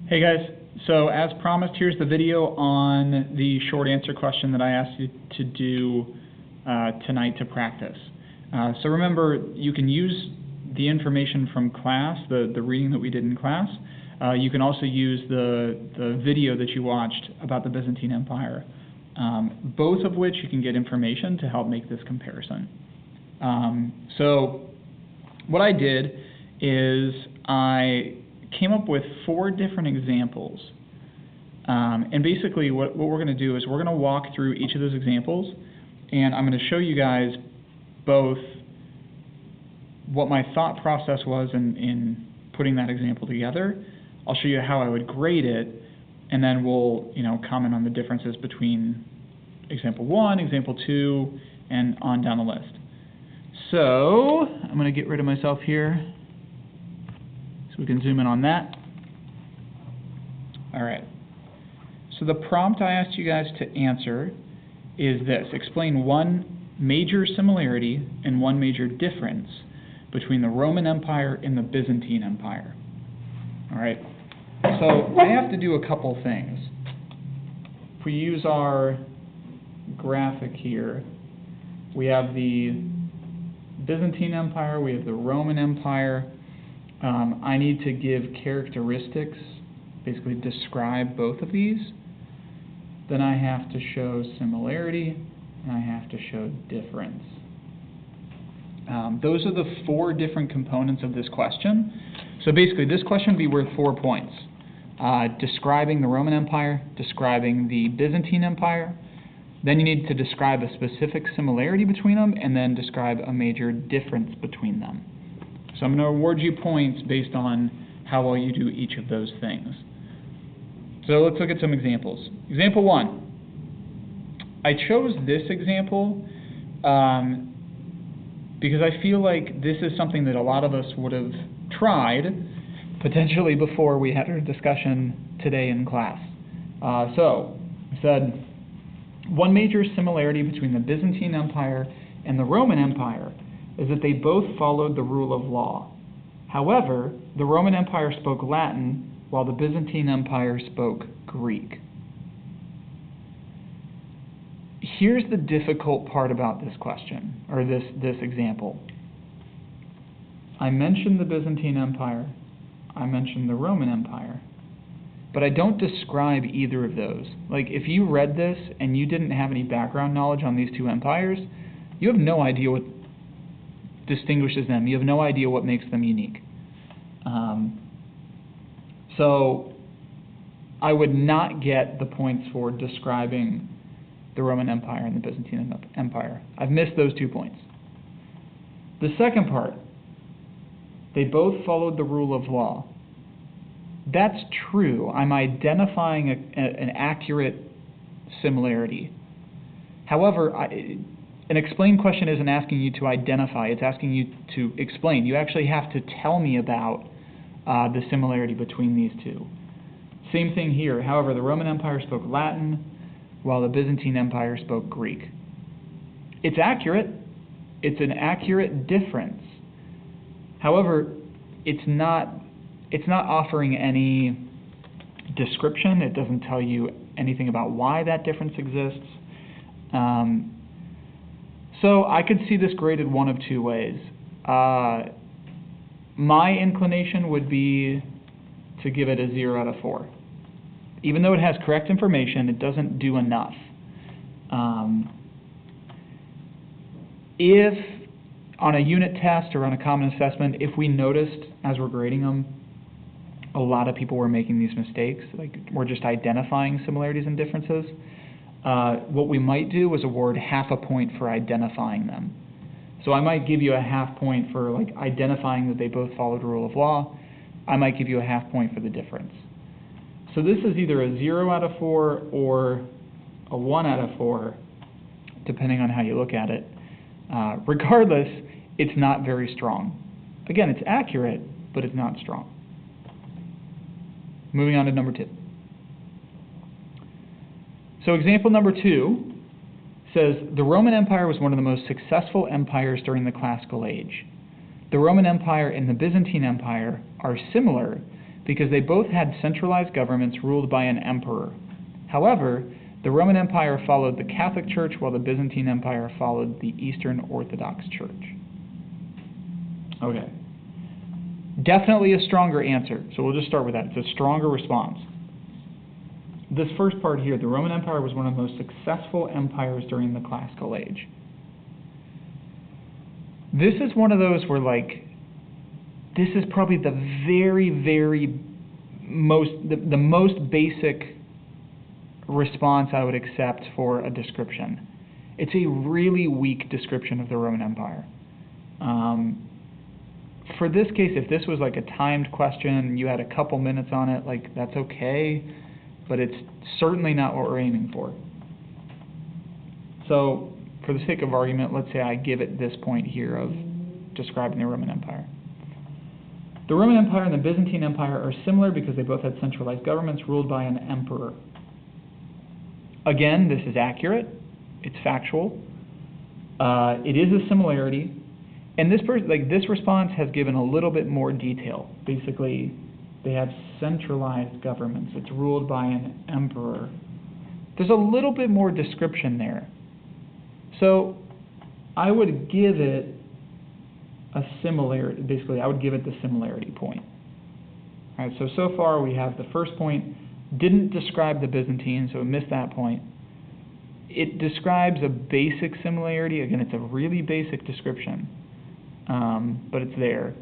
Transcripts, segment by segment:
Hey guys, so as promised, here's the video on the short answer question that I asked you to do tonight to practice. So remember, you can use the information from class, the reading that we did in class. You can also use the video that you watched about the Byzantine Empire, both of which you can get information to help make this comparison. So what I did is I came up with 4 different examples. And basically what we're going to do is we're going to walk through each of those examples, and I'm going to show you guys both what my thought process was in putting that example together. I'll show you how I would grade it, and then we'll comment on the differences between example 1, example 2, and on down the list. So I'm going to get rid of myself here so we can zoom in on that. All right. So the prompt I asked you guys to answer is this: explain one major similarity and one major difference between the Roman Empire and the Byzantine Empire. All right. So I have to do a couple things. If we use our graphic here, we have the Byzantine Empire, we have the Roman Empire. I need to give characteristics, basically describe both of these. Then I have to show similarity, and I have to show difference. Those are the 4 different components of this question. So basically, this question would be worth 4 points. Describing the Roman Empire, describing the Byzantine Empire. Then you need to describe a specific similarity between them, and then describe a major difference between them. So I'm going to award you points based on how well you do each of those things. So let's look at some examples. Example 1. I chose this example because I feel like this is something that a lot of us would have tried potentially before we had our discussion today in class. So I said, one major similarity between the Byzantine Empire and the Roman Empire is that they both followed the rule of law. However, the Roman Empire spoke Latin while the Byzantine Empire spoke Greek. Here's the difficult part about this question, or this example. I mentioned the Byzantine Empire, I mentioned the Roman Empire, but I don't describe either of those. Like, if you read this and you didn't have any background knowledge on these 2 empires, you have no idea what distinguishes them. You have no idea what makes them unique. So I would not get the points for describing the Roman Empire and the Byzantine Empire. I've missed those 2 points. The second part, they both followed the rule of law. That's true. I'm identifying an accurate similarity. However, an explain question isn't asking you to identify, it's asking you to explain. You actually have to tell me about the similarity between these 2. Same thing here. However, the Roman Empire spoke Latin while the Byzantine Empire spoke Greek. It's accurate. It's an accurate difference. However, it's not offering any description. It doesn't tell you anything about why that difference exists. So I could see this graded one of 2 ways. My inclination would be to give it a 0 out of 4. Even though it has correct information, it doesn't do enough. If on a unit test or on a common assessment, if we noticed as we're grading them, a lot of people were making these mistakes, like we're just identifying similarities and differences, what we might do is award half a point for identifying them. So I might give you a half point for like identifying that they both followed the rule of law. I might give you a half point for the difference. So this is either a 0 out of 4 or a 1 out of 4, depending on how you look at it. Regardless, it's not very strong. Again, it's accurate, but it's not strong. Moving on to number 2. So example number 2 says, the Roman Empire was one of the most successful empires during the Classical Age. The Roman Empire and the Byzantine Empire are similar because they both had centralized governments ruled by an emperor. However, the Roman Empire followed the Catholic Church while the Byzantine Empire followed the Eastern Orthodox Church. Okay. Definitely a stronger answer, so we'll just start with that. It's a stronger response. This first part here, the Roman Empire was one of the most successful empires during the Classical Age. This is one of those where, like, this is probably the very the most basic response I would accept for a description. It's a really weak description of the Roman Empire. For this case, if this was like a timed question, you had a couple minutes on it, like, that's okay, but it's certainly not what we're aiming for. So, for the sake of argument, let's say I give it this point here of describing the Roman Empire. The Roman Empire and the Byzantine Empire are similar because they both had centralized governments ruled by an emperor. Again, this is accurate. It's factual. It is a similarity. And this response has given a little bit more detail. Basically, they have centralized governments. It's ruled by an emperor. There's a little bit more description there. So I would give it a similarity. Basically, I would give it the similarity point. All right, so far we have the first point, didn't describe the Byzantine, so it missed that point. It describes a basic similarity. Again, it's a really basic description, but it's there.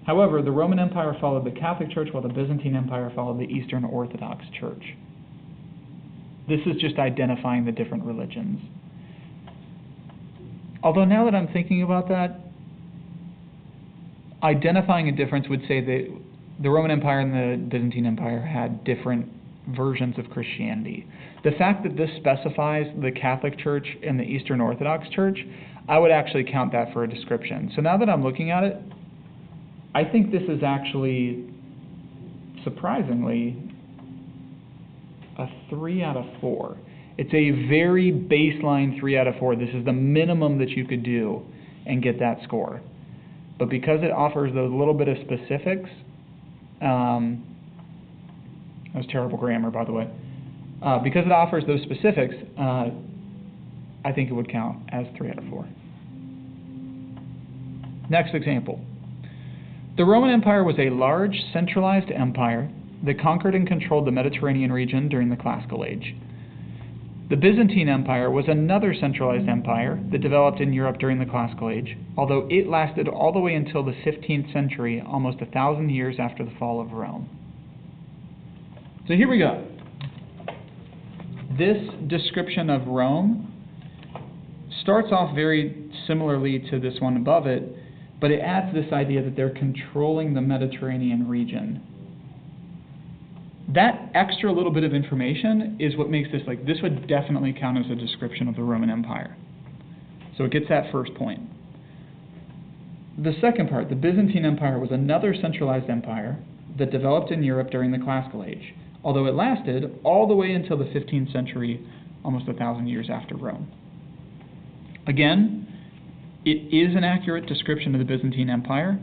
However, the Roman Empire followed the Catholic Church while the Byzantine Empire followed the Eastern Orthodox Church. This is just identifying the different religions. Although now that I'm thinking about that, identifying a difference would say that the Roman Empire and the Byzantine Empire had different versions of Christianity. The fact that this specifies the Catholic Church and the Eastern Orthodox Church, I would actually count that for a description. So now that I'm looking at it, I think this is actually, surprisingly, a 3 out of 4. It's a very baseline 3 out of 4. This is the minimum that you could do and get that score. But because it offers those little bit of specifics, that was terrible grammar, by the way. Because it offers those specifics, I think it would count as 3 out of 4. Next example. The Roman Empire was a large, centralized empire that conquered and controlled the Mediterranean region during the Classical Age. The Byzantine Empire was another centralized empire that developed in Europe during the Classical Age, although it lasted all the way until the 15th century, almost 1,000 years after the fall of Rome. So here we go. This description of Rome starts off very similarly to this one above it, but it adds this idea that they're controlling the Mediterranean region. That extra little bit of information is what makes this, like, this would definitely count as a description of the Roman Empire. So it gets that first point. The second part, the Byzantine Empire was another centralized empire that developed in Europe during the Classical Age, although it lasted all the way until the 15th century, almost 1,000 years after Rome. Again, it is an accurate description of the Byzantine Empire,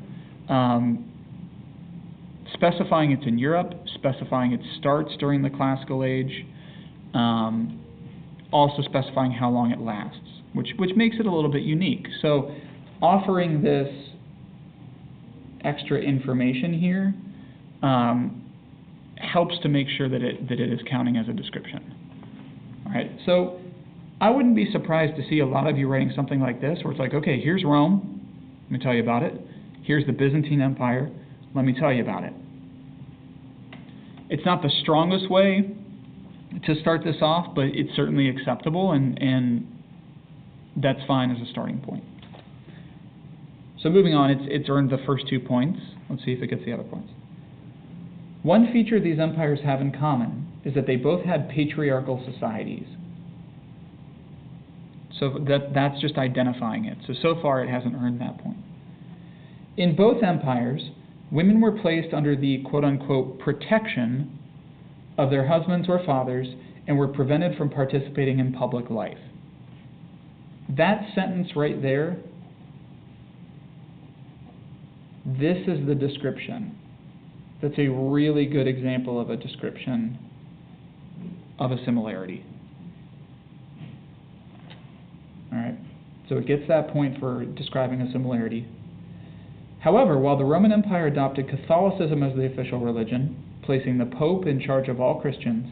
specifying it's in Europe, specifying it starts during the Classical Age, also specifying how long it lasts, which makes it a little bit unique. So offering this extra information here helps to make sure that it is counting as a description. All right, so I wouldn't be surprised to see a lot of you writing something like this, where it's like, okay, here's Rome, let me tell you about it. Here's the Byzantine Empire, let me tell you about it. It's not the strongest way to start this off, but it's certainly acceptable, and that's fine as a starting point. So moving on, it's earned the first 2 points. Let's see if it gets the other points. One feature these empires have in common is that they both had patriarchal societies. So that's just identifying it. So far it hasn't earned that point. In both empires, women were placed under the quote-unquote protection of their husbands or fathers and were prevented from participating in public life. That sentence right there, this is the description. That's a really good example of a description of a similarity. All right, so it gets that point for describing a similarity. However, while the Roman Empire adopted Catholicism as the official religion, placing the Pope in charge of all Christians,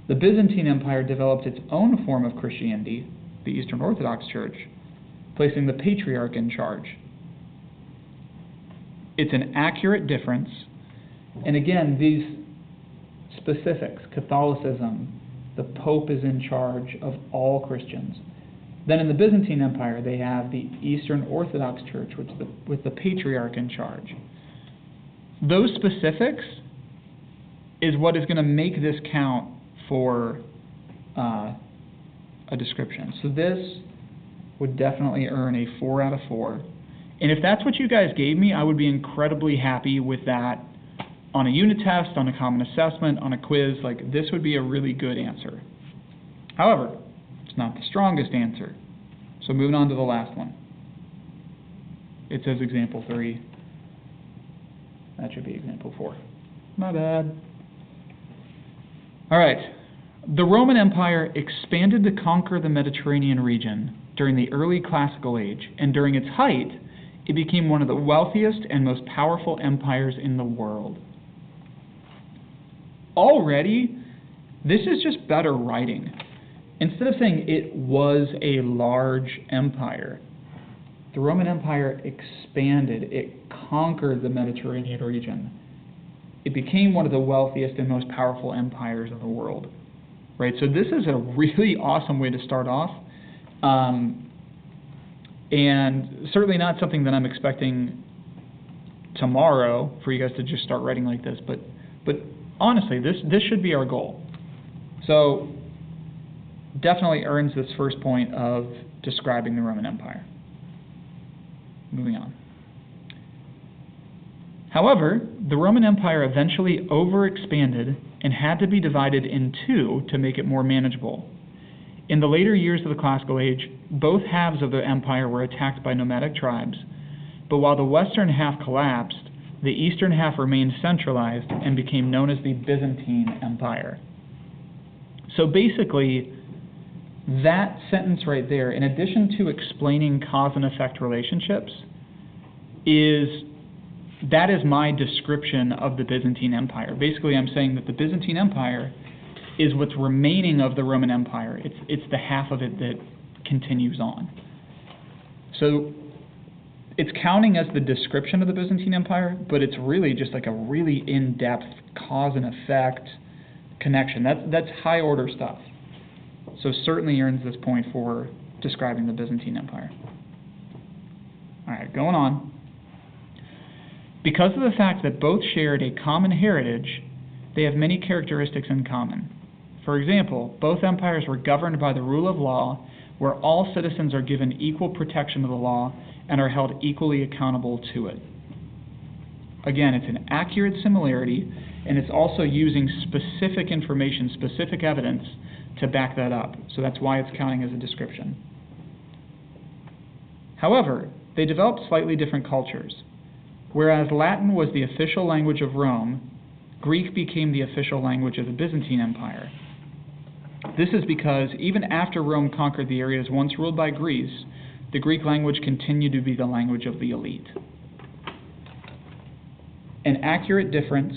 the Byzantine Empire developed its own form of Christianity, the Eastern Orthodox Church, placing the Patriarch in charge. It's an accurate difference, and again, these specifics, Catholicism, the Pope is in charge of all Christians. Then in the Byzantine Empire, they have the Eastern Orthodox Church, with the Patriarch in charge. Those specifics is what is going to make this count for a description. So this would definitely earn a 4 out of 4. And if that's what you guys gave me, I would be incredibly happy with that on a unit test, on a common assessment, on a quiz. Like, this would be a really good answer. However, it's not the strongest answer. So moving on to the last one. It says example 3. That should be example 4. My bad. All right. The Roman Empire expanded to conquer the Mediterranean region during the early classical age, and during its height, it became one of the wealthiest and most powerful empires in the world. Already, this is just better writing. Instead of saying it was a large empire, the Roman Empire expanded. It conquered the Mediterranean region. It became one of the wealthiest and most powerful empires in the world. Right? So this is a really awesome way to start off. And certainly not something that I'm expecting tomorrow for you guys to just start writing like this. But honestly, this should be our goal. So definitely earns this first point of describing the Roman Empire. Moving on. However, the Roman Empire eventually overexpanded and had to be divided in two to make it more manageable. In the later years of the Classical Age, both halves of the empire were attacked by nomadic tribes, but while the western half collapsed, the eastern half remained centralized and became known as the Byzantine Empire. So basically, that sentence right there, in addition to explaining cause and effect relationships, that is my description of the Byzantine Empire. Basically, I'm saying that the Byzantine Empire is what's remaining of the Roman Empire. It's the half of it that continues on. So it's counting as the description of the Byzantine Empire, but it's really just like a really in-depth cause and effect connection. That's high order stuff. So certainly earns this point for describing the Byzantine Empire. All right, going on. Because of the fact that both shared a common heritage, they have many characteristics in common. For example, both empires were governed by the rule of law, where all citizens are given equal protection of the law and are held equally accountable to it. Again, it's an accurate similarity, and it's also using specific information, specific evidence to back that up. So that's why it's counting as a description. However, they developed slightly different cultures. Whereas Latin was the official language of Rome, Greek became the official language of the Byzantine Empire. This is because even after Rome conquered the areas once ruled by Greece, the Greek language continued to be the language of the elite. An accurate difference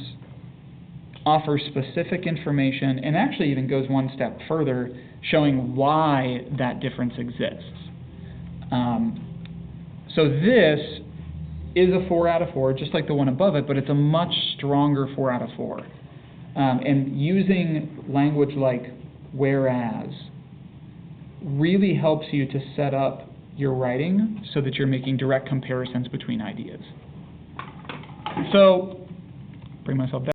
offers specific information and actually even goes one step further, showing why that difference exists. So this is a 4 out of 4, just like the one above it, but it's a much stronger 4 out of 4. And using language like whereas really helps you to set up your writing so that you're making direct comparisons between ideas. So, bring myself back.